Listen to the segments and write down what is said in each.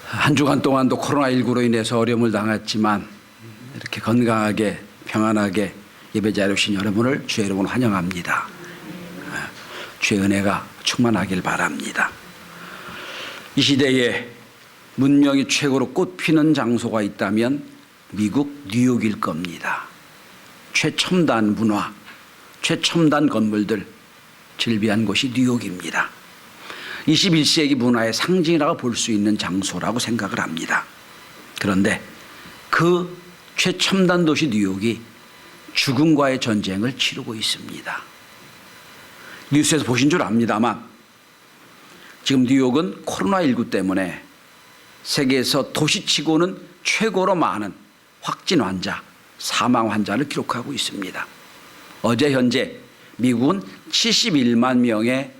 한 주간 동안도 코로나19로 인해서 어려움을 당했지만 이렇게 건강하게 평안하게 예배 자리에 오신 여러분을 주의 이름으로 환영합니다. 주의 은혜가 충만하길 바랍니다. 이 시대에 문명이 최고로 꽃피는 장소가 있다면 미국 뉴욕일 겁니다. 최첨단 문화, 최첨단 건물들 즐비한 곳이 뉴욕입니다. 21세기 문화의 상징이라고 볼 수 있는 장소라고 생각을 합니다. 그런데 그 최첨단 도시 뉴욕이 죽음과의 전쟁을 치르고 있습니다. 뉴스에서 보신 줄 압니다만 지금 뉴욕은 코로나19 때문에 세계에서 도시치고는 최고로 많은 확진 환자, 사망 환자를 기록하고 있습니다. 어제 현재 미국은 71만 명의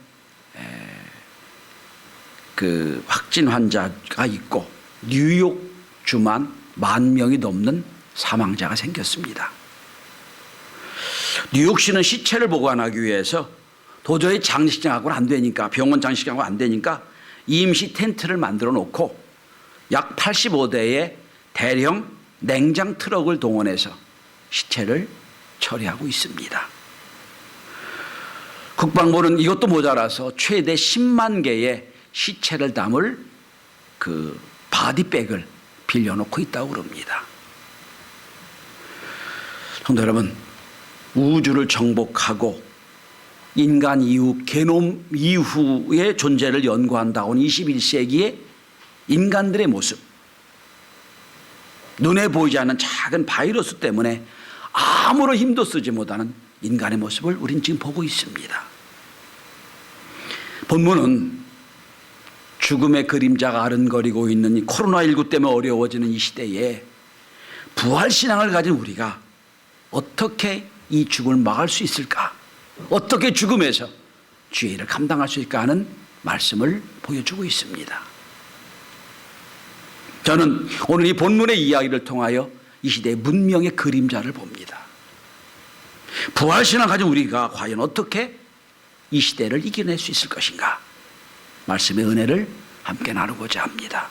그 확진 환자가 있고 뉴욕주만 10,000명이 넘는 사망자가 생겼습니다. 뉴욕시는 시체를 보관하기 위해서 도저히 장례식장하고는 안 되니까, 병원 장례식장하고 안 되니까 임시 텐트를 만들어 놓고 약 85대의 대형 냉장 트럭을 동원해서 시체를 처리하고 있습니다. 국방부는 이것도 모자라서 최대 10만 개의 시체를 담을 그 바디백을 빌려놓고 있다고 그럽니다. 성도 여러분, 우주를 정복하고 인간 이후 게놈 이후의 존재를 연구한다고 하는 21세기의 인간들의 모습, 눈에 보이지 않는 작은 바이러스 때문에 아무런 힘도 쓰지 못하는 인간의 모습을 우린 지금 보고 있습니다. 본문은 죽음의 그림자가 아른거리고 있는 이 코로나19 때문에 어려워지는 이 시대에 부활신앙을 가진 우리가 어떻게 이 죽음을 막을 수 있을까? 어떻게 죽음에서 주의 일을 감당할 수 있을까 하는 말씀을 보여주고 있습니다. 저는 오늘 이 본문의 이야기를 통하여 이 시대의 문명의 그림자를 봅니다. 부활신앙을 가진 우리가 과연 어떻게 이 시대를 이겨낼 수 있을 것인가? 말씀의 은혜를 함께 나누고자 합니다.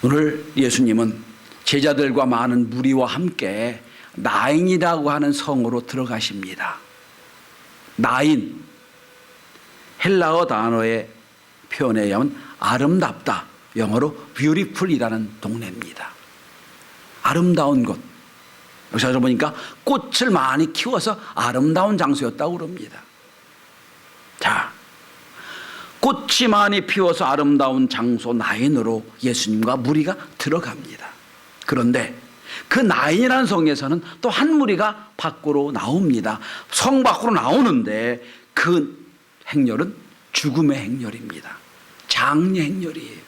오늘 예수님은 제자들과 많은 무리와 함께 나인이라고 하는 성으로 들어가십니다. 나인, 헬라어 단어의 표현에 의하면 아름답다, 영어로 beautiful이라는 동네입니다. 아름다운 곳. 여기서 보니까 꽃을 많이 키워서 아름다운 장소였다고 그럽니다. 자, 꽃이 많이 피워서 아름다운 장소 나인으로 예수님과 무리가 들어갑니다. 그런데 그 나인이라는 성에서는 또 한 무리가 밖으로 나옵니다. 성 밖으로 나오는데 그 행렬은 죽음의 행렬입니다. 장례 행렬이에요.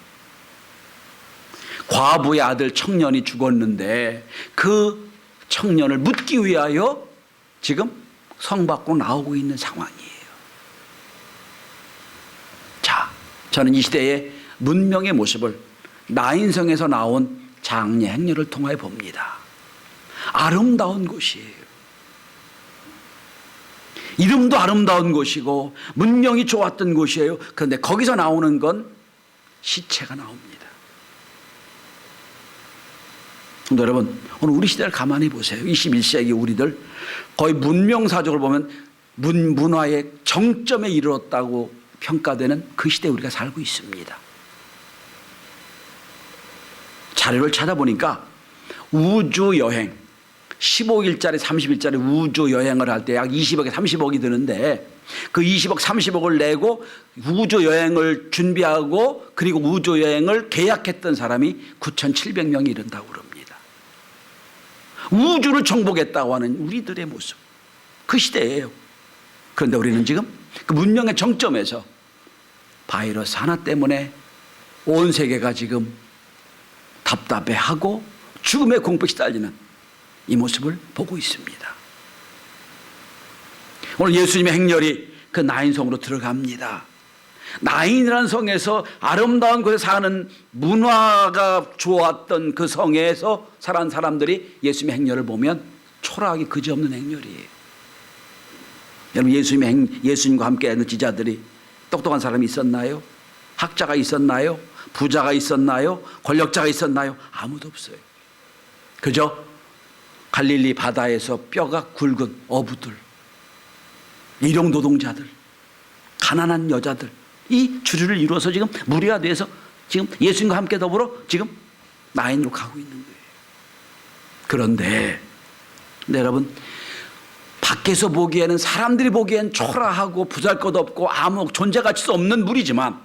과부의 아들 청년이 죽었는데 그 청년을 묻기 위하여 지금 성 밖으로 나오고 있는 상황이에요. 자, 저는 이 시대의 문명의 모습을 나인성에서 나온 장례 행렬을 통하여 봅니다. 아름다운 곳이에요. 이름도 아름다운 곳이고 문명이 좋았던 곳이에요. 그런데 거기서 나오는 건 시체가 나옵니다. 여러분, 오늘 우리 시대를 가만히 보세요. 21세기 우리들 거의 문명사적으로 보면 문화의 정점에 이르렀다고 평가되는 그 시대에 우리가 살고 있습니다. 자료를 찾아보니까 우주여행 15일짜리 30일짜리 우주여행을 할 때 약 20억에 30억이 드는데 그 20억 30억을 내고 우주여행을 준비하고 그리고 우주여행을 계약했던 사람이 9,700명이 이른다고 그럽니다. 우주를 정복했다고 하는 우리들의 모습, 그 시대예요. 그런데 우리는 지금 그 문명의 정점에서 바이러스 하나 때문에 온 세계가 지금 답답해하고 죽음의 공포에 시달리는 이 모습을 보고 있습니다. 오늘 예수님의 행렬이 그 나인성으로 들어갑니다. 나인이라는 성에서 아름다운 곳에 사는 문화가 좋았던 그 성에서 살아온 사람들이 예수님의 행렬을 보면 초라하기 그지없는 행렬이에요. 여러분, 예수님과 함께하는 지자들이 똑똑한 사람이 있었나요? 학자가 있었나요? 부자가 있었나요? 권력자가 있었나요? 아무도 없어요. 그저 갈릴리 바다에서 뼈가 굵은 어부들, 일용 노동자들, 가난한 여자들, 이 주류를 이루어서 지금 무리가 돼서 지금 예수님과 함께 더불어 지금 나인으로 가고 있는 거예요. 그런데 여러분, 밖에서 보기에는, 사람들이 보기엔 초라하고 보잘것없고 아무 존재 가치도 없는 무리지만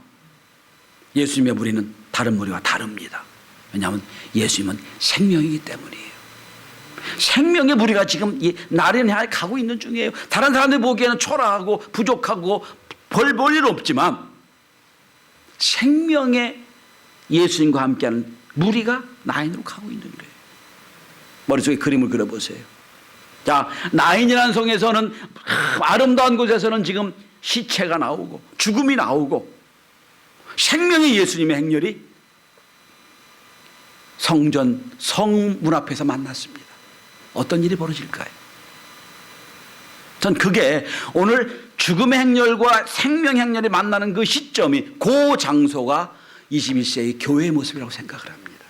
예수님의 무리는 다른 무리와 다릅니다. 왜냐하면 예수님은 생명이기 때문이에요. 생명의 무리가 지금 나를 향해 가고 있는 중이에요. 다른 사람들이 보기에는 초라하고 부족하고 별 볼 일 없지만 생명의 예수님과 함께하는 무리가 나인으로 가고 있는 거예요. 머릿속에 그림을 그려보세요. 자, 나인이라는 성에서는, 아름다운 곳에서는 지금 시체가 나오고 죽음이 나오고 생명의 예수님의 행렬이 성전 성문 앞에서 만났습니다. 어떤 일이 벌어질까요? 전 그게 오늘 죽음의 행렬과 생명의 행렬이 만나는 그 시점이, 그 장소가 21세기 교회의 모습이라고 생각을 합니다.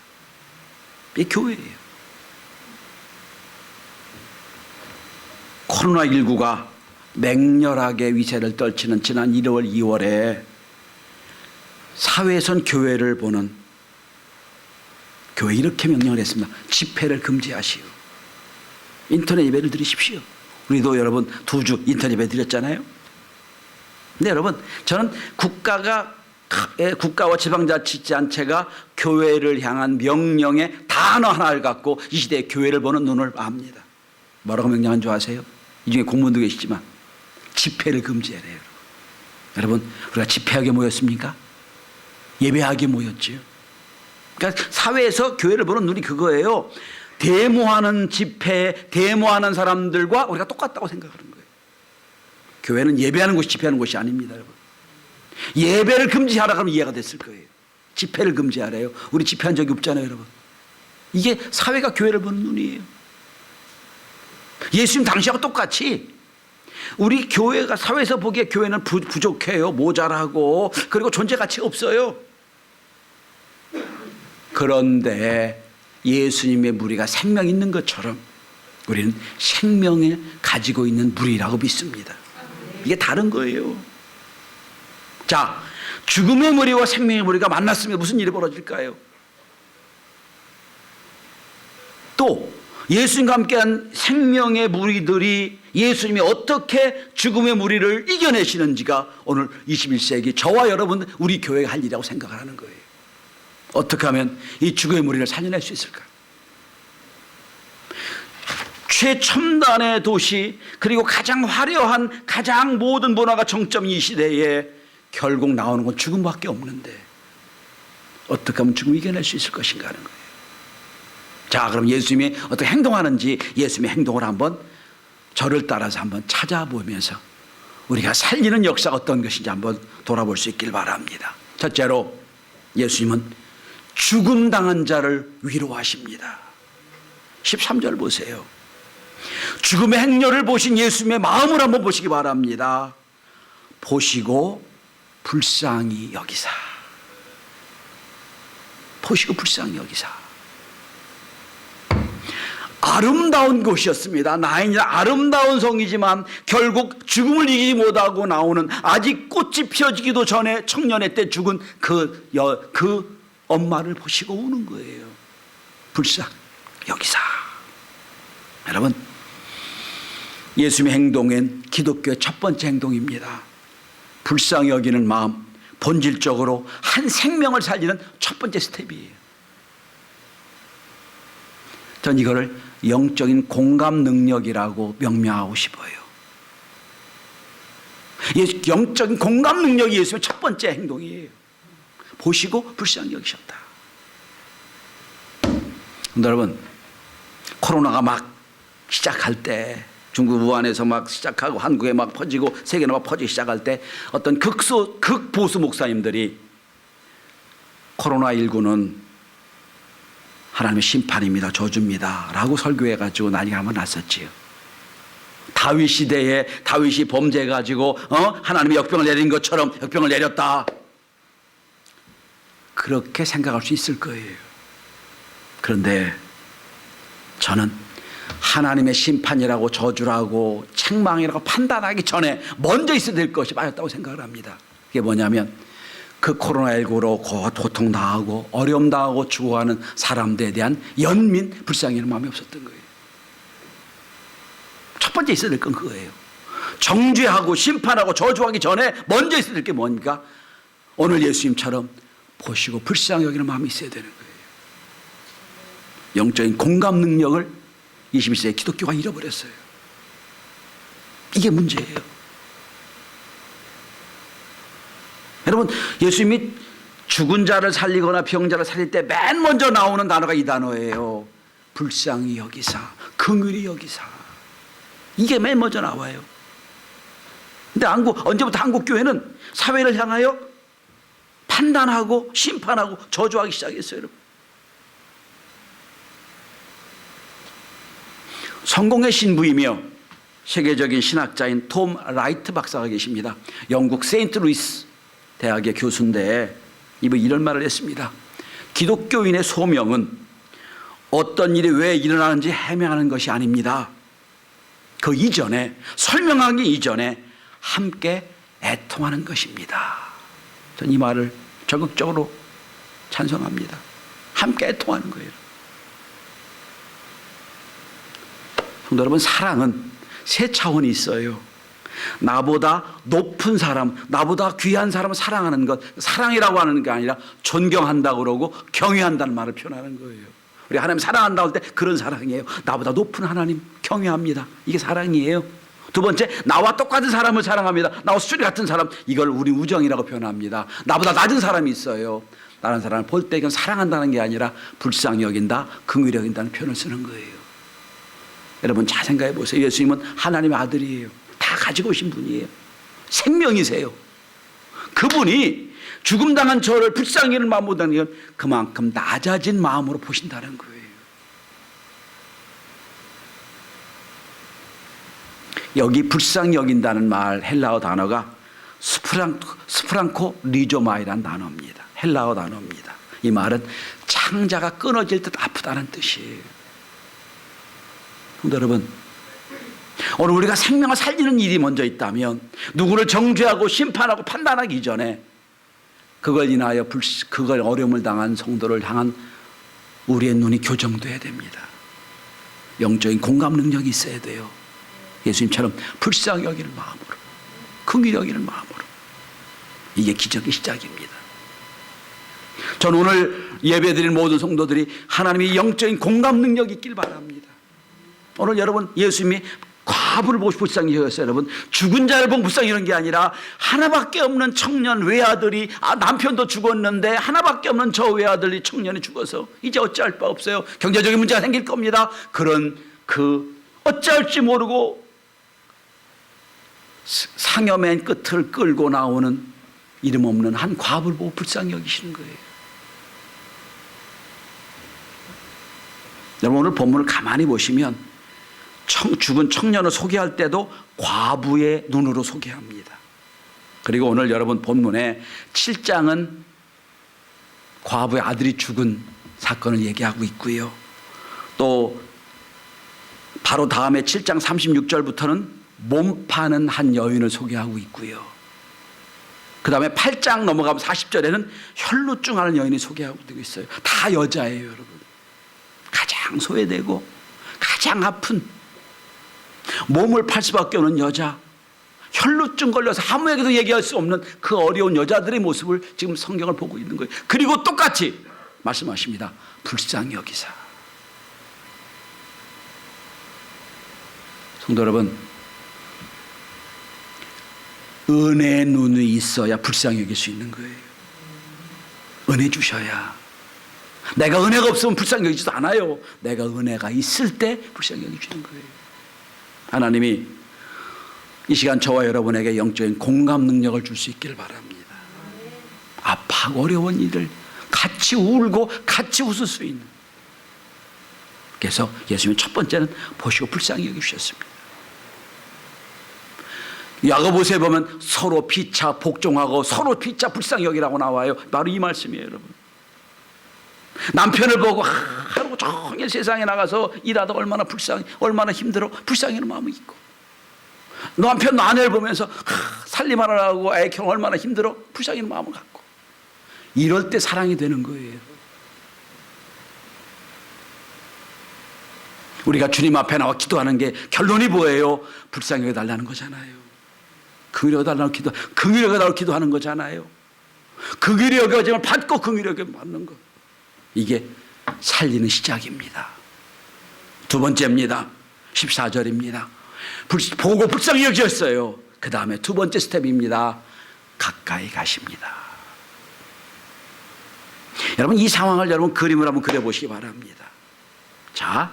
이게 교회예요. 코로나19가 맹렬하게 위세를 떨치는 지난 1월, 2월에 사회에선 교회를 보는, 교회 이렇게 명령을 했습니다. 집회를 금지하시오. 인터넷 예배를 드리십시오. 우리도 여러분 2주 인터넷 예배 드렸잖아요. 근데 여러분, 저는 국가와 지방자치단체가 교회를 향한 명령의 단어 하나를 갖고 이 시대에 교회를 보는 눈을 압니다. 뭐라고 명령한 줄 아세요? 이 중에 공무원도 계시지만 집회를 금지하래요. 여러분, 우리가 집회하게 모였습니까? 예배하게 모였지요. 그러니까 사회에서 교회를 보는 눈이 그거예요. 데모하는 집회, 데모하는 사람들과 우리가 똑같다고 생각하는 거예요. 교회는 예배하는 곳이 집회하는 곳이 아닙니다, 여러분. 예배를 금지하라 그러면 이해가 됐을 거예요. 집회를 금지하래요. 우리 집회한 적이 없잖아요, 여러분. 이게 사회가 교회를 보는 눈이에요. 예수님 당시하고 똑같이 우리 교회가, 사회에서 보기에 교회는 부족해요. 모자라고, 그리고 존재 가치가 없어요. 그런데 예수님의 무리가 생명 있는 것처럼 우리는 생명을 가지고 있는 무리라고 믿습니다. 이게 다른 거예요. 자, 죽음의 무리와 생명의 무리가 만났으면 무슨 일이 벌어질까요? 또 예수님과 함께한 생명의 무리들이 예수님이 어떻게 죽음의 무리를 이겨내시는지가 오늘 21세기 저와 여러분, 우리 교회가 할 일이라고 생각을 하는 거예요. 어떻게 하면 이 죽음의 무리를 살려낼 수 있을까? 최첨단의 도시, 그리고 가장 화려한, 가장 모든 문화가 정점인 이 시대에 결국 나오는 건 죽음밖에 없는데 어떻게 하면 죽음을 이겨낼 수 있을 것인가 하는 거예요. 자, 그럼 예수님이 어떻게 행동하는지, 예수님의 행동을 한번 저를 따라서 한번 찾아보면서 우리가 살리는 역사가 어떤 것인지 한번 돌아볼 수 있길 바랍니다. 첫째로, 예수님은 죽음 당한 자를 위로하십니다. 13절 보세요. 죽음의 행렬을 보신 예수님의 마음을 한번 보시기 바랍니다. 보시고 불쌍히 여기사. 보시고 불쌍히 여기사. 아름다운 곳이었습니다. 나인이라 아름다운 성이지만 결국 죽음을 이기지 못하고 나오는, 아직 꽃이 피어지기도 전에 청년의 때 죽은 그 엄마를 보시고 우는 거예요. 불쌍 여기사. 여러분, 예수님의 행동은 기독교의 첫 번째 행동입니다. 불쌍히 여기는 마음, 본질적으로 한 생명을 살리는 첫 번째 스텝이에요. 전 이거를 영적인 공감 능력이라고 명명하고 싶어요. 영적인 공감 능력이 예수님의 첫 번째 행동이에요. 보시고 불쌍히 여기셨다. 여러분, 코로나가 막 시작할 때, 중국 우한에서 막 시작하고 한국에 막 퍼지고 세계로 막 퍼지기 시작할 때 어떤 극보수 목사님들이 코로나19는 하나님의 심판입니다, 저주입니다 라고 설교해가지고 난리가 한번 났었지요. 다윗 시대에 다윗이 범죄해가지고 하나님의 역병을 내린 것처럼 역병을 내렸다. 그렇게 생각할 수 있을 거예요. 그런데 저는 하나님의 심판이라고 저주라고 책망이라고 판단하기 전에 먼저 있어야 될 것이 맞았다고 생각을 합니다. 그게 뭐냐면 그 코로나19로 고통 당하고 어려움 당하고 죽어가는 사람들에 대한 연민 불쌍히는 마음이 없었던 거예요. 첫 번째 있어야 될 건 그거예요. 정죄하고 심판하고 저주하기 전에 먼저 있어야 될 게 뭔가? 오늘 예수님처럼 보시고 불쌍히 여기는 마음이 있어야 되는 거예요. 영적인 공감 능력을 21세기 기독교가 잃어버렸어요. 이게 문제예요. 여러분, 예수님이 죽은 자를 살리거나 병자를 살릴 때 맨 먼저 나오는 단어가 이 단어예요. 불쌍히 여기사, 긍휼히 여기사. 이게 맨 먼저 나와요. 근데 언제부터 한국 교회는 사회를 향하여 판단하고 심판하고 저주하기 시작했어요, 여러분. 성공의 신부이며 세계적인 신학자인 톰 라이트 박사가 계십니다. 영국 세인트루이스 대학의 교수인데 이분 이런 말을 했습니다. 기독교인의 소명은 어떤 일이 왜 일어나는지 해명하는 것이 아닙니다. 그 이전에, 설명하기 이전에 함께 애통하는 것입니다. 저는 이 말을 적극적으로 찬성합니다. 함께 애통하는 거예요. 성도 여러분, 사랑은 세 차원이 있어요. 나보다 높은 사람, 나보다 귀한 사람을 사랑하는 것, 사랑이라고 하는 게 아니라 존경한다고 그러고 경외한다는 말을 표현하는 거예요. 우리 하나님 사랑한다고 할 때 그런 사랑이에요. 나보다 높은 하나님 경외합니다. 이게 사랑이에요. 두 번째, 나와 똑같은 사람을 사랑합니다. 나와 수준이 같은 사람, 이걸 우리 우정이라고 표현합니다. 나보다 낮은 사람이 있어요. 다른 사람을 볼 때 이건 사랑한다는 게 아니라 불쌍히 여긴다, 긍휼히 여긴다는 표현을 쓰는 거예요. 여러분 잘 생각해 보세요. 예수님은 하나님의 아들이에요. 다 가지고 오신 분이에요. 생명이세요. 그분이 죽음당한 저를 불쌍히 여기는 마음으로 보다는 건 그만큼 낮아진 마음으로 보신다는 거예요. 여기 불쌍히 여긴다는 말 헬라어 단어가 스프랑코 리조마이라는 단어입니다. 헬라어 단어입니다. 이 말은 창자가 끊어질 듯 아프다는 뜻이에요. 여러분, 오늘 우리가 생명을 살리는 일이 먼저 있다면 누구를 정죄하고 심판하고 판단하기 전에 그걸 인하여 그걸 어려움을 당한 성도를 향한 우리의 눈이 교정돼야 됩니다. 영적인 공감 능력이 있어야 돼요. 예수님처럼 불쌍히 여기는 마음으로, 긍휼히 여기는 마음으로. 이게 기적의 시작입니다. 저는 오늘 예배드린 모든 성도들이 하나님의 영적인 공감 능력이 있길 바랍니다. 오늘 여러분, 예수님이 과부를 보고 불쌍히 여겼어요. 여러분, 죽은 자를 보고 불쌍히 여긴 게 아니라 하나밖에 없는 청년 외아들이, 남편도 죽었는데 하나밖에 없는 저 외아들이, 청년이 죽어서 이제 어찌할 바 없어요. 경제적인 문제가 생길 겁니다. 그런 어찌할지 모르고 상여맨 끝을 끌고 나오는 이름 없는 한 과부를 보고 불쌍히 여기시는 거예요. 여러분, 오늘 본문을 가만히 보시면 죽은 청년을 소개할 때도 과부의 눈으로 소개합니다. 그리고 오늘 여러분 본문에 7장은 과부의 아들이 죽은 사건을 얘기하고 있고요. 또 바로 다음에 7장 36절부터는 몸 파는 한 여인을 소개하고 있고요. 그 다음에 8장 넘어가면 40절에는 혈루증하는 여인이 소개하고 되고 있어요. 다 여자예요, 여러분. 가장 소외되고 가장 아픈, 몸을 팔 수밖에 없는 여자, 혈루증 걸려서 아무에게도 얘기할 수 없는 그 어려운 여자들의 모습을 지금 성경을 보고 있는 거예요. 그리고 똑같이 말씀하십니다. 불쌍히 여기사. 성도 여러분, 은혜의 눈이 있어야 불쌍히 여길 수 있는 거예요. 은혜 주셔야. 내가 은혜가 없으면 불쌍히 여기지도 않아요. 내가 은혜가 있을 때 불쌍히 여기시는 거예요. 하나님이 이 시간 저와 여러분에게 영적인 공감 능력을 줄 수 있기를 바랍니다. 아파하고 어려운 일을 같이 울고 같이 웃을 수 있는. 그래서 예수님이 첫 번째는 보시고 불쌍히 여기셨습니다. 야고보서에 보면 서로 피차 복종하고 서로 피차 불쌍히 여기라고 나와요. 바로 이 말씀이에요, 여러분. 남편을 보고 하루 종일 세상에 나가서 일하다 얼마나 힘들어 불쌍해하는 마음이 있고, 남편 아내를 보면서 살림하느라고 애 키우는 얼마나 힘들어 불쌍해하는 마음을 갖고, 이럴 때 사랑이 되는 거예요. 우리가 주님 앞에 나와 기도하는 게 결론이 뭐예요? 불쌍히 여겨달라는 거잖아요. 긍휼히 여겨달라고 기도하는 거잖아요. 긍휼히 여겨짐을 받고 긍휼히 여겨 받는 거, 이게 살리는 시작입니다. 두 번째입니다. 14절입니다. 보고 불쌍히 여겼어요. 그 다음에 두 번째 스텝입니다. 가까이 가십니다. 여러분, 이 상황을 여러분 그림을 한번 그려보시기 바랍니다. 자,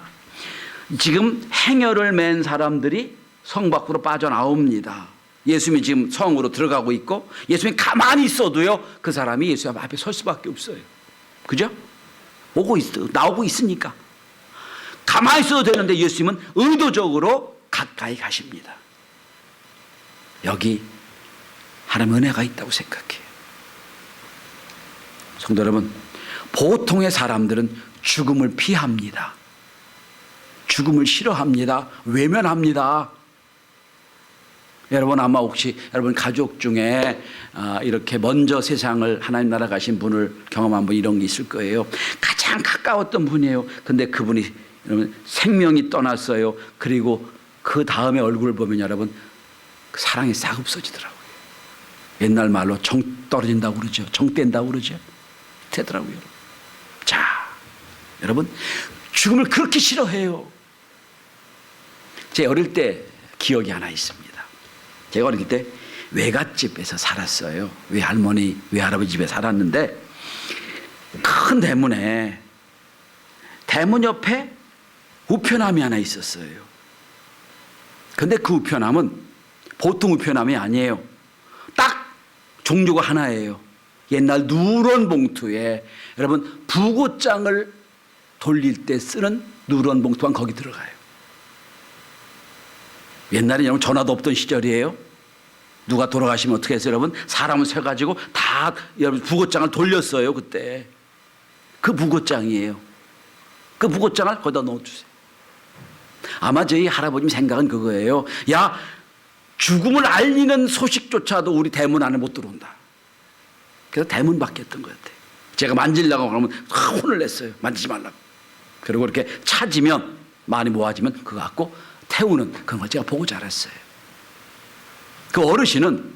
지금 행여를 맨 사람들이 성 밖으로 빠져나옵니다. 예수님이 지금 성으로 들어가고 있고, 예수님이 가만히 있어도요, 그 사람이 예수님 앞에 설 수밖에 없어요. 그죠? 나오고 있으니까. 가만히 있어도 되는데 예수님은 의도적으로 가까이 가십니다. 여기 하나님의 은혜가 있다고 생각해요. 성도 여러분, 보통의 사람들은 죽음을 피합니다. 죽음을 싫어합니다. 외면합니다. 여러분, 아마 혹시 여러분 가족 중에 이렇게 먼저 세상을 하나님 나라 가신 분을 경험한 분, 이런 게 있을 거예요. 가장 가까웠던 분이에요. 근데 그분이 여러분 생명이 떠났어요. 그리고 그 다음에 얼굴을 보면 여러분 사랑이 싹 없어지더라고요. 옛날 말로 정 떨어진다고 그러죠. 정 뗀다고 그러죠. 되더라고요. 자, 여러분, 죽음을 그렇게 싫어해요. 제 어릴 때 기억이 하나 있습니다. 제가 어릴 때 외갓집에서 살았어요. 외할머니, 외할아버지 집에 살았는데, 큰 대문에, 대문 옆에 우편함이 하나 있었어요. 근데 그 우편함은 보통 우편함이 아니에요. 딱 종류가 하나예요. 옛날 누런 봉투에 여러분 부고장을 돌릴 때 쓰는 누런 봉투만 거기 들어가요. 옛날에 여러분 전화도 없던 시절이에요. 누가 돌아가시면 어떻게 했어요, 여러분? 사람을 세가지고 다 여러분 부고장을 돌렸어요, 그때. 그 부고장이에요. 그 부고장을 거기다 넣어주세요. 아마 저희 할아버님 생각은 그거예요. 야, 죽음을 알리는 소식조차도 우리 대문 안에 못 들어온다. 그래서 대문 밖이었던 것 같아요. 제가 만지려고 그러면 혼을 냈어요. 만지지 말라고. 그리고 이렇게 찾으면, 많이 모아지면 그거 갖고 태우는 그런 걸 제가 보고 자랐어요. 그 어르신은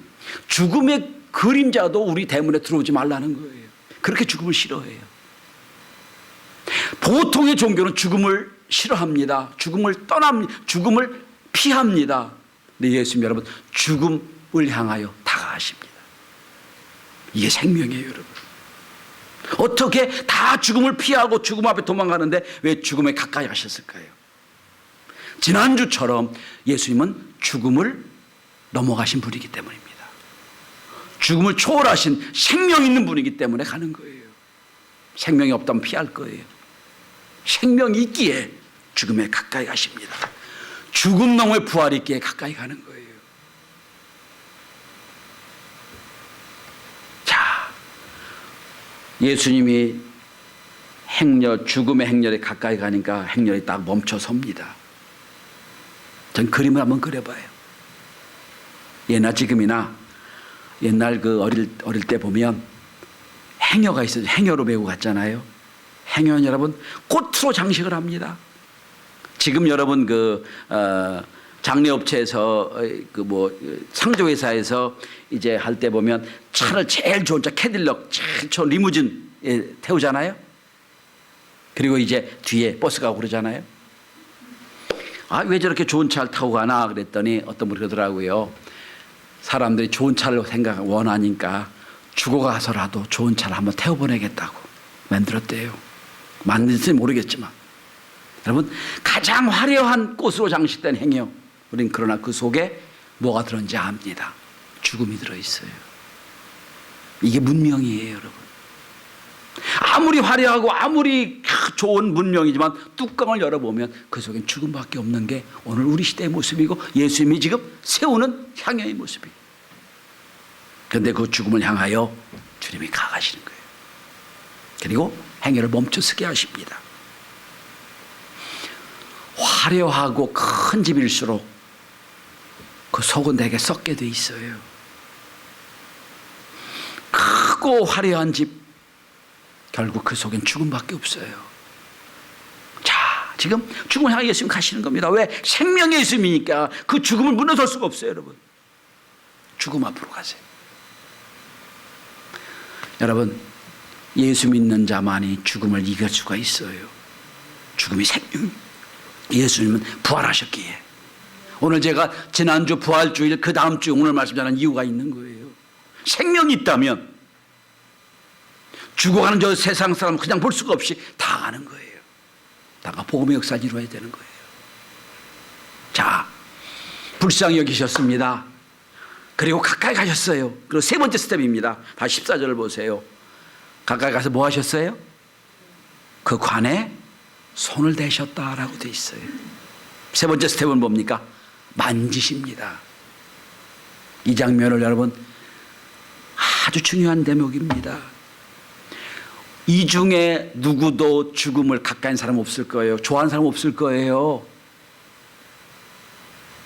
죽음의 그림자도 우리 대문에 들어오지 말라는 거예요. 그렇게 죽음을 싫어해요. 보통의 종교는 죽음을 싫어합니다. 죽음을 떠납니다. 죽음을 피합니다. 근데 예수님 여러분, 죽음을 향하여 다가가십니다. 이게 생명이에요, 여러분. 어떻게 다 죽음을 피하고 죽음 앞에 도망가는데 왜 죽음에 가까이 가셨을까요? 지난주처럼 예수님은 죽음을 넘어가신 분이기 때문입니다. 죽음을 초월하신 생명 있는 분이기 때문에 가는 거예요. 생명이 없다면 피할 거예요. 생명이 있기에 죽음에 가까이 가십니다. 죽음 너머의 부활이 있기에 가까이 가는 거예요. 자, 예수님이 죽음의 행렬에 가까이 가니까 행렬이 딱 멈춰 섭니다. 전 그림을 한번 그려봐요. 예나 지금이나 옛날 그 어릴 때 보면 행여가 있어요. 행여로 메고 갔잖아요. 행여는 여러분 꽃으로 장식을 합니다. 지금 여러분 장례업체에서 상조회사에서 이제 할 때 보면 차를 제일 좋은 차 캐딜럭 제일 좋은 리무진에 태우잖아요. 그리고 이제 뒤에 버스가 오고 그러잖아요. 아, 왜 저렇게 좋은 차를 타고 가나 그랬더니 어떤 분이 그러더라고요. 사람들이 좋은 차를 원하니까 죽어가서라도 좋은 차를 한번 태워보내겠다고 만들었대요. 만든지 모르겠지만 여러분, 가장 화려한 꽃으로 장식된 행여, 우린 그러나 그 속에 뭐가 들었는지 압니다. 죽음이 들어있어요. 이게 문명이에요, 여러분. 아무리 화려하고 아무리 좋은 문명이지만 뚜껑을 열어보면 그 속엔 죽음밖에 없는 게 오늘 우리 시대의 모습이고 예수님이 지금 세우는 향연의 모습이에요. 그런데 그 죽음을 향하여 주님이 가가시는 거예요. 그리고 행위를 멈춰서게 하십니다. 화려하고 큰 집일수록 그 속은 되게 썩게 돼 있어요. 크고 화려한 집, 결국 그 속엔 죽음밖에 없어요. 자, 지금 죽음을 향해 예수님 가시는 겁니다. 왜? 생명의 예수님이니까 그 죽음을 무너설 수가 없어요, 여러분. 죽음 앞으로 가세요. 여러분, 예수 믿는 자만이 죽음을 이길 수가 있어요. 죽음이 생명. 예수님은 부활하셨기에. 오늘 제가 지난주 부활주일 그 다음 주 오늘 말씀 전하는 이유가 있는 거예요. 생명이 있다면 죽어가는 저 세상 사람 그냥 볼 수가 없이 다 아는 거예요. 다가 복음의 역사를 이루어야 되는 거예요. 자, 불쌍히 여기셨습니다. 그리고 가까이 가셨어요. 그리고 세 번째 스텝입니다. 다시 14절을 보세요. 가까이 가서 뭐 하셨어요? 그 관에 손을 대셨다라고 돼 있어요. 세 번째 스텝은 뭡니까? 만지십니다. 이 장면을 여러분 아주 중요한 대목입니다. 이 중에 누구도 죽음을 가까이 한 사람 없을 거예요. 좋아하는 사람 없을 거예요.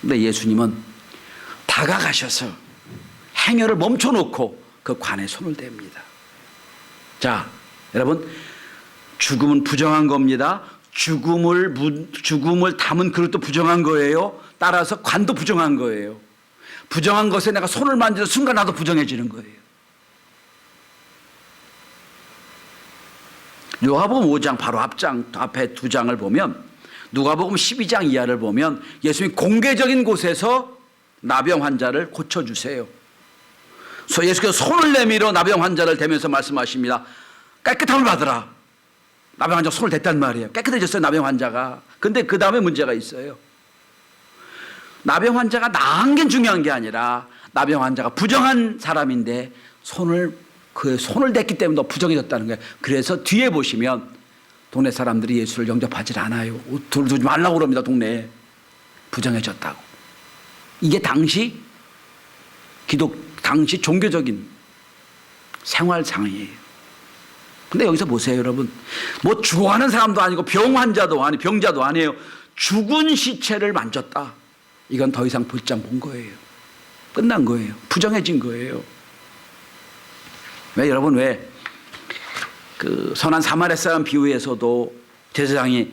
근데 예수님은 다가가셔서 행여를 멈춰놓고 그 관에 손을 댑니다. 자, 여러분, 죽음은 부정한 겁니다. 죽음을 담은 그릇도 부정한 거예요. 따라서 관도 부정한 거예요. 부정한 것에 내가 손을 만지는 순간 나도 부정해지는 거예요. 누가복음 5장 바로 앞에 두 장을 보면, 누가복음 12장 이하를 보면 예수님이 공개적인 곳에서 나병 환자를 고쳐주세요. 예수께서 손을 내밀어 나병 환자를 대면서 말씀하십니다. 깨끗함을 받으라. 나병 환자가 손을 댔단 말이에요. 깨끗해졌어요, 나병 환자가. 근데 그 다음에 문제가 있어요. 나병 환자가 나은 게 중요한 게 아니라 나병 환자가 부정한 사람인데 그 손을 댔기 때문에 더 부정해졌다는 거예요. 그래서 뒤에 보시면 동네 사람들이 예수를 영접하지 않아요. 두지 말라고 그럽니다, 동네에. 부정해졌다고. 이게 당시 종교적인 생활상이에요. 근데 여기서 보세요, 여러분. 뭐 죽어가는 사람도 아니고 병자도 아니에요. 죽은 시체를 만졌다. 이건 더 이상 볼장 본 거예요. 끝난 거예요. 부정해진 거예요. 왜 여러분, 왜 그 선한 사마리아 사람 비유에서도 제사장이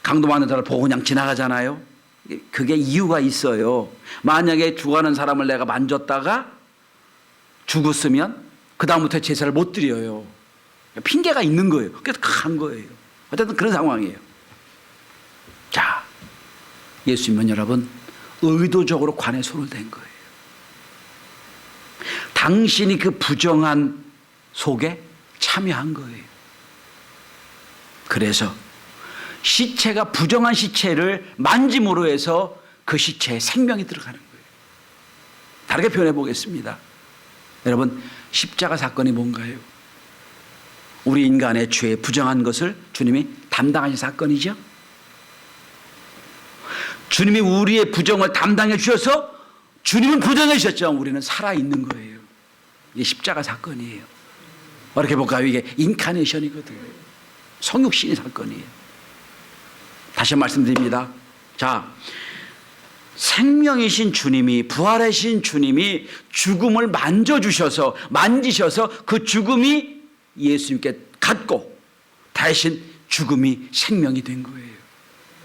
강도 많은 자를 보고 그냥 지나가잖아요. 그게 이유가 있어요. 만약에 죽어가는 사람을 내가 만졌다가 죽었으면 그 다음부터 제사를 못 드려요. 핑계가 있는 거예요. 그래서 간 거예요. 어쨌든 그런 상황이에요. 자, 예수님은 여러분 의도적으로 관에 손을 댄 거예요. 당신이 그 부정한 속에 참여한 거예요. 그래서 시체가 부정한 시체를 만짐으로 해서 그 시체에 생명이 들어가는 거예요. 다르게 표현해 보겠습니다. 여러분, 십자가 사건이 뭔가요? 우리 인간의 죄, 부정한 것을 주님이 담당하신 사건이죠. 주님이 우리의 부정을 담당해 주셔서 주님은 부정해 주셨지만 우리는 살아있는 거예요. 이게 십자가 사건이에요. 어떻게 볼까요? 이게 인카네이션이거든요. 성육신의 사건이에요. 다시 말씀드립니다. 자, 생명이신 주님이, 부활하신 주님이 죽음을 만지셔서 그 죽음이 예수님께 갔고 대신 죽음이 생명이 된 거예요.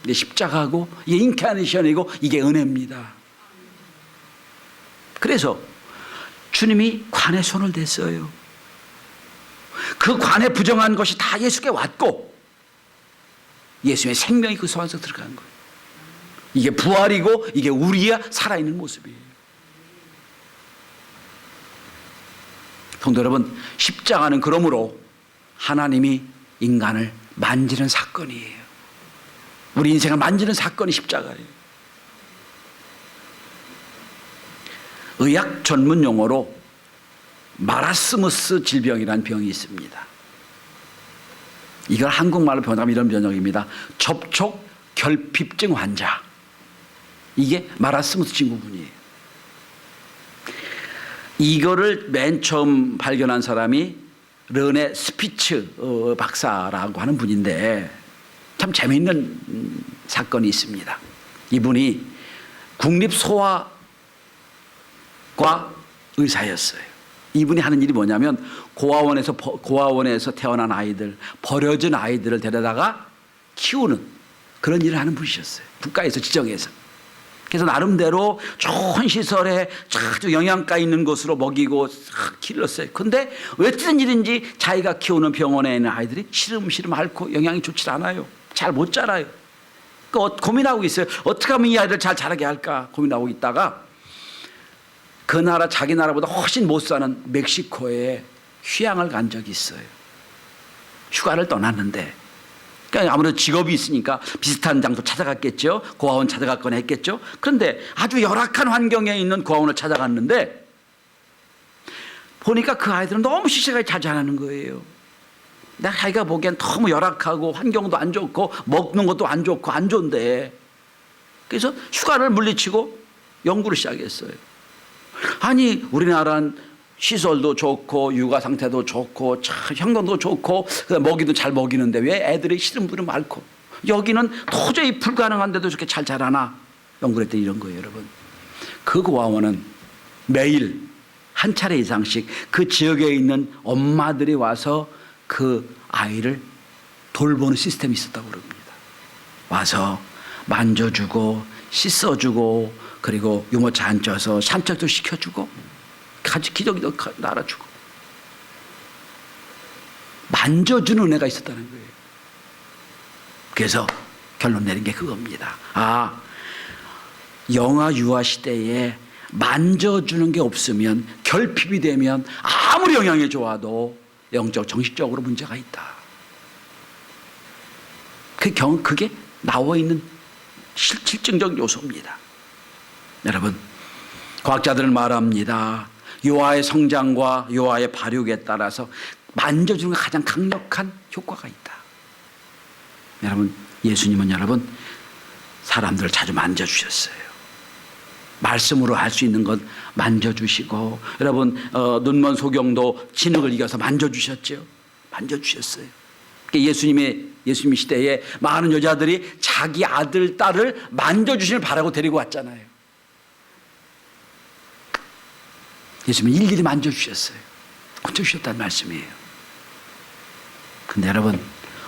이게 십자가고 이게 인카네이션이고 이게 은혜입니다. 그래서 주님이 관에 손을 댔어요. 그 관에 부정한 것이 다 예수께 왔고 예수의 생명이 그 속에서 들어간 거예요. 이게 부활이고 이게 우리의 살아있는 모습이에요. 성도 여러분, 십자가는 그러므로 하나님이 인간을 만지는 사건이에요. 우리 인생을 만지는 사건이 십자가예요. 의학 전문 용어로 마라스무스 질병이라는 병이 있습니다. 이걸 한국말로 표현하면 이런 병입니다. 접촉 결핍증 환자. 이게 마라스무스 증후군이에요. 이거를 맨 처음 발견한 사람이 르네 스피츠 박사라고 하는 분인데 참 재미있는 사건이 있습니다. 이분이 국립소아과 의사였어요. 이분이 하는 일이 뭐냐면 고아원에서 태어난 아이들, 버려진 아이들을 데려다가 키우는 그런 일을 하는 분이셨어요. 국가에서 지정해서. 그래서 나름대로 좋은 시설에 아주 영양가 있는 곳으로 먹이고 길렀어요. 근데 어떤 일인지 자기가 키우는 병원에 있는 아이들이 시름시름 앓고 영양이 좋지 않아요. 잘 못 자라요. 그러니까 고민하고 있어요. 어떻게 하면 이 아이들 잘 자라게 할까 고민하고 있다가 그 나라 자기 나라보다 훨씬 못 사는 멕시코에 휴양을 간 적이 있어요. 휴가를 떠났는데 그러니까 아무래도 직업이 있으니까 비슷한 장소 찾아갔겠죠. 고아원 찾아갔거나 했겠죠. 그런데 아주 열악한 환경에 있는 고아원을 찾아갔는데 보니까 그 아이들은 너무 시시하게 잘 자라는 거예요. 내가 자기가 보기엔 너무 열악하고 환경도 안 좋고 먹는 것도 안 좋고 안 좋은데 그래서 휴가를 물리치고 연구를 시작했어요. 아니 우리나라는 시설도 좋고 육아 상태도 좋고 환경도 좋고 먹이도 잘 먹이는데 왜 애들이 시름부름 앓고 여기는 도저히 불가능한데도 저렇게 잘 자라나 연구를 했더니 이런 거예요. 여러분 그 고아원은 매일 한 차례 이상씩 그 지역에 있는 엄마들이 와서 그 아이를 돌보는 시스템이 있었다고 그럽니다. 와서 만져주고 씻어주고 그리고 유모차 앉혀서 산책도 시켜주고 같이 기저귀도 날아주고 만져주는 은혜가 있었다는 거예요. 그래서 결론 내린 게 그겁니다. 아, 영아 유아 시대에 만져주는 게 없으면 결핍이 되면 아무리 영양이 좋아도 영적 정신적으로 문제가 있다. 그게 나와 있는 실증적 요소입니다. 여러분 과학자들은 말합니다. 요아의 성장과 요아의 발육에 따라서 만져주는 게 가장 강력한 효과가 있다. 여러분 예수님은 여러분 사람들을 자주 만져주셨어요. 말씀으로 할 수 있는 것 만져주시고 여러분 눈먼 소경도 진흙을 이겨서 만져주셨죠. 만져주셨어요. 예수님 시대에 많은 여자들이 자기 아들 딸을 만져주시길 바라고 데리고 왔잖아요. 예수님은 일일이 만져주셨어요. 고쳐주셨다는 말씀이에요. 근데 여러분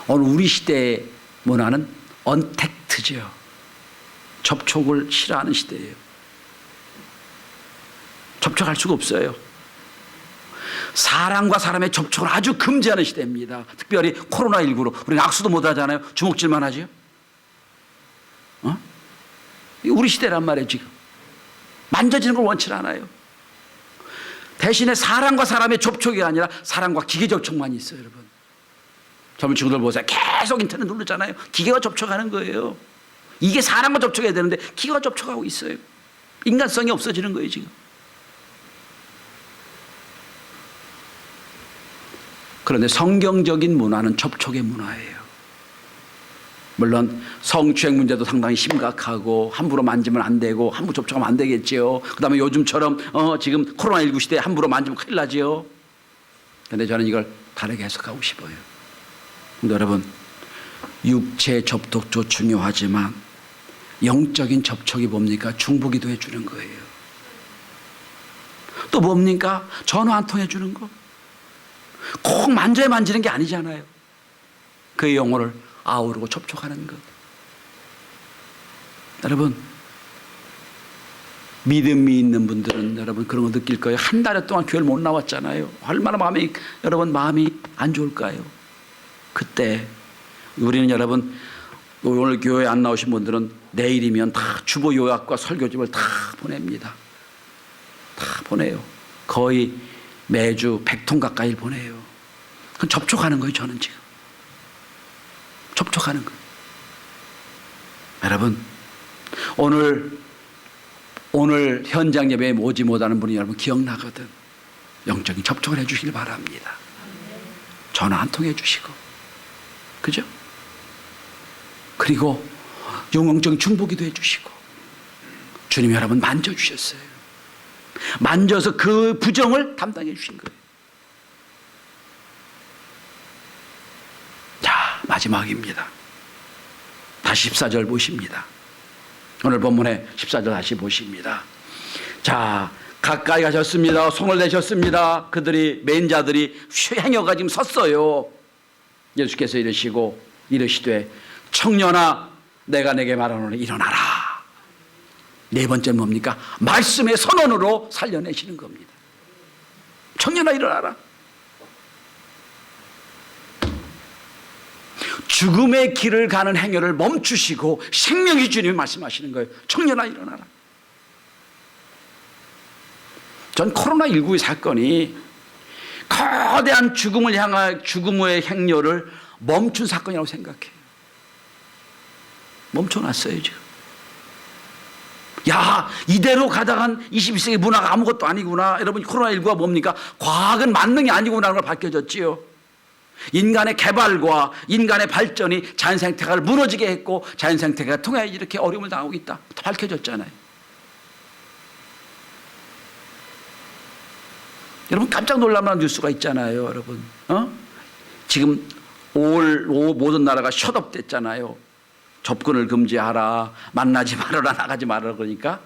오늘 우리 시대의 문화는 언택트죠. 접촉을 싫어하는 시대예요. 접촉할 수가 없어요. 사람과 사람의 접촉을 아주 금지하는 시대입니다. 특별히 코로나19로 우리는 악수도 못 하잖아요. 주먹질만 하죠. 우리 시대란 말이에요. 지금 만져지는 걸 원치 않아요. 대신에 사람과 사람의 접촉이 아니라 사람과 기계 접촉만 있어요. 여러분 젊은 친구들 보세요. 계속 인터넷 누르잖아요. 기계가 접촉하는 거예요. 이게 사람과 접촉해야 되는데 기계가 접촉하고 있어요. 인간성이 없어지는 거예요. 지금. 그런데 성경적인 문화는 접촉의 문화예요. 물론 성추행 문제도 상당히 심각하고 함부로 만지면 안 되고 함부로 접촉하면 안 되겠지요. 그 다음에 요즘처럼 지금 코로나19 시대에 함부로 만지면 큰일 나지요. 그런데 저는 이걸 다르게 해석하고 싶어요. 근데 여러분 육체 접촉도 중요하지만 영적인 접촉이 뭡니까? 중보기도 해주는 거예요. 또 뭡니까? 전화 한 통 해주는 거. 꼭 만져야 만지는 게 아니잖아요. 그의 영혼을 아우르고 접촉하는 것. 여러분 믿음이 있는 분들은 여러분 그런 거 느낄 거예요. 한 달 동안 교회를 못 나왔잖아요. 얼마나 마음이 안 좋을까요? 그때 우리는 여러분 오늘 교회 안 나오신 분들은 내일이면 다 주보 요약과 설교집을 다 보냅니다. 다 보내요. 거의 매주 100통 가까이 보내요. 그럼 접촉하는 거예요. 저는 지금 접촉하는 거예요. 여러분 오늘 현장 예배에 오지 못하는 분이 여러분 기억나거든. 영적인 접촉을 해주시길 바랍니다. 전화 한 통 해주시고 그죠? 그리고 영적인 중보기도 해주시고 주님이 여러분 만져주셨어요. 만져서 그 부정을 담당해 주신 거예요. 마지막입니다. 다시 14절 보십니다. 오늘 본문의 14절 다시 보십니다. 자, 가까이 가셨습니다. 손을 내셨습니다. 그들이 맨자들이 휘행여가 지금 섰어요. 예수께서 이르시되 청년아 내가 내게 말하노니 일어나라. 네 번째는 뭡니까? 말씀의 선언으로 살려내시는 겁니다. 청년아 일어나라. 죽음의 길을 가는 행렬을 멈추시고 생명의 주님이 말씀하시는 거예요. 청년아 일어나라. 전 코로나19의 사건이 거대한 죽음을 향한 죽음의 행렬을 멈춘 사건이라고 생각해요. 멈춰놨어요 지금. 야, 이대로 가다간 21세기 문화가 아무것도 아니구나. 여러분, 코로나19가 뭡니까? 과학은 만능이 아니구나라는 걸 밝혀졌지요. 인간의 개발과 인간의 발전이 자연생태계를 무너지게 했고 자연생태계가 통해 이렇게 어려움을 당하고 있다. 다 밝혀졌잖아요. 여러분, 깜짝 놀랄 만한 뉴스가 있잖아요. 여러분, 지금 모든 나라가 셧업 됐잖아요. 접근을 금지하라, 만나지 말아라, 나가지 말아라. 그러니까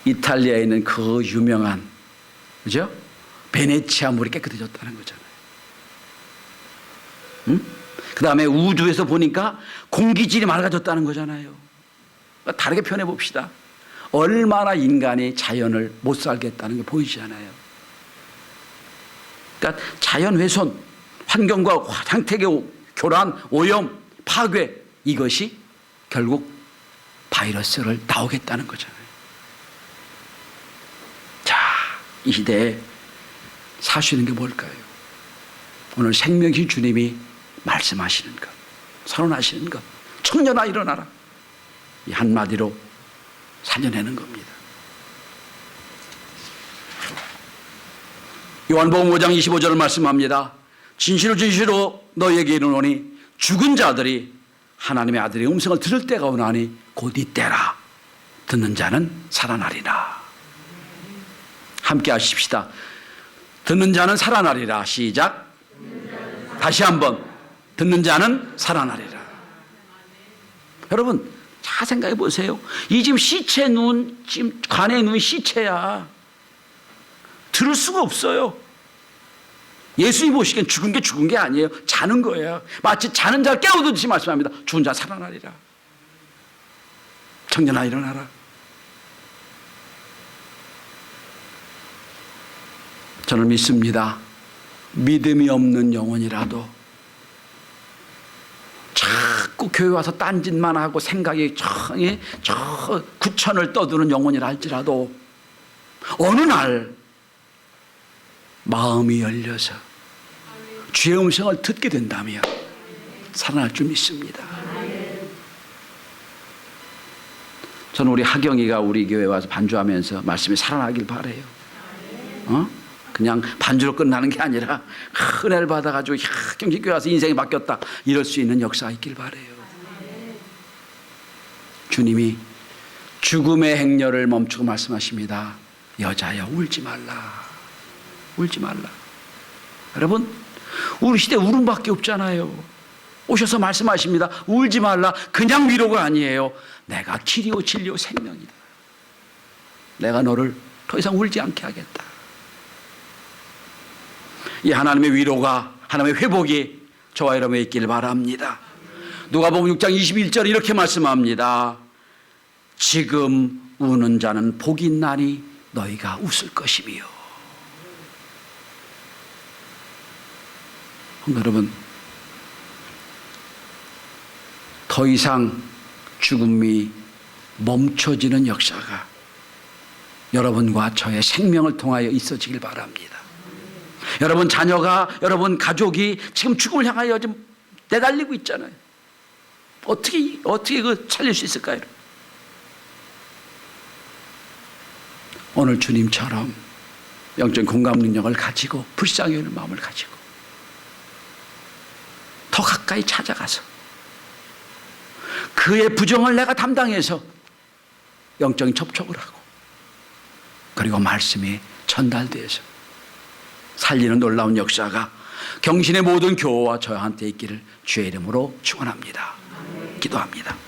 이탈리아에 있는 그 유명한, 그죠? 베네치아 물이 깨끗해졌다는 거잖아요. 그 다음에 우주에서 보니까 공기질이 맑아졌다는 거잖아요. 다르게 표현해 봅시다. 얼마나 인간이 자연을 못 살겠다는 게 보이잖아요. 그러니까 자연 훼손, 환경과 생태계 교란, 오염, 파괴, 이것이 결국 바이러스를 나오겠다는 거잖아요. 자, 이 시대에 사시는 게 뭘까요? 오늘 생명의 주님이 말씀하시는 것, 선언하시는 것, 청년아 일어나라. 이 한마디로 살려내는 겁니다. 요한복음 5장 25절을 말씀합니다. 진실로 진실로 너희에게 이르노니 죽은 자들이 하나님의 아들의 음성을 들을 때가 오나니 곧 이때라. 듣는 자는 살아나리라. 함께 하십시다. 듣는 자는 살아나리라. 시작. 다시 한번. 듣는 자는 살아나리라. 여러분, 잘 생각해 보세요. 이 지금 시체 눈, 지금 관에 눈 시체야. 들을 수가 없어요. 예수님 보시기엔 죽은 게 죽은 게 아니에요. 자는 거예요. 마치 자는 자를 깨우듯이 말씀합니다. 죽은 자 살아나리라. 청년아 일어나라. 저는 믿습니다. 믿음이 없는 영혼이라도 자꾸 교회 와서 딴짓만 하고 생각이 저 구천을 떠드는 영혼이라 할지라도 어느 날 마음이 열려서 주의 음성을 듣게 된다면 살아날 줄 믿습니다. 저는 우리 하경이가 우리 교회 와서 반주하면서 말씀이 살아나길 바라요. 그냥 반주로 끝나는 게 아니라 은혜를 받아가지고 경기교회 와서 인생이 바뀌었다 이럴 수 있는 역사가 있길 바라요. 주님이 죽음의 행렬을 멈추고 말씀하십니다. 여자여 울지 말라. 울지 말라. 여러분, 우리 시대 울음밖에 없잖아요. 오셔서 말씀하십니다. 울지 말라. 그냥 위로가 아니에요. 내가 길이요 진리요 생명이다. 내가 너를 더 이상 울지 않게 하겠다. 이 하나님의 위로가, 하나님의 회복이 저와 여러분에 있기를 바랍니다. 누가복음 6장 21절 이렇게 말씀합니다. 지금 우는 자는 복이 있나니 너희가 웃을 것이며. 여러분, 더 이상 죽음이 멈춰지는 역사가 여러분과 저의 생명을 통하여 있어지길 바랍니다. 여러분 자녀가, 여러분 가족이 지금 죽음을 향하여 좀 내달리고 있잖아요. 어떻게 그 살릴 수 있을까요? 오늘 주님처럼 영적 공감 능력을 가지고 불쌍히 여는 마음을 가지고 더 가까이 찾아가서 그의 부정을 내가 담당해서 영적인 접촉을 하고 그리고 말씀이 전달돼서 살리는 놀라운 역사가 경신의 모든 교호와 저한테 있기를 주의 이름으로 축원합니다. 기도합니다.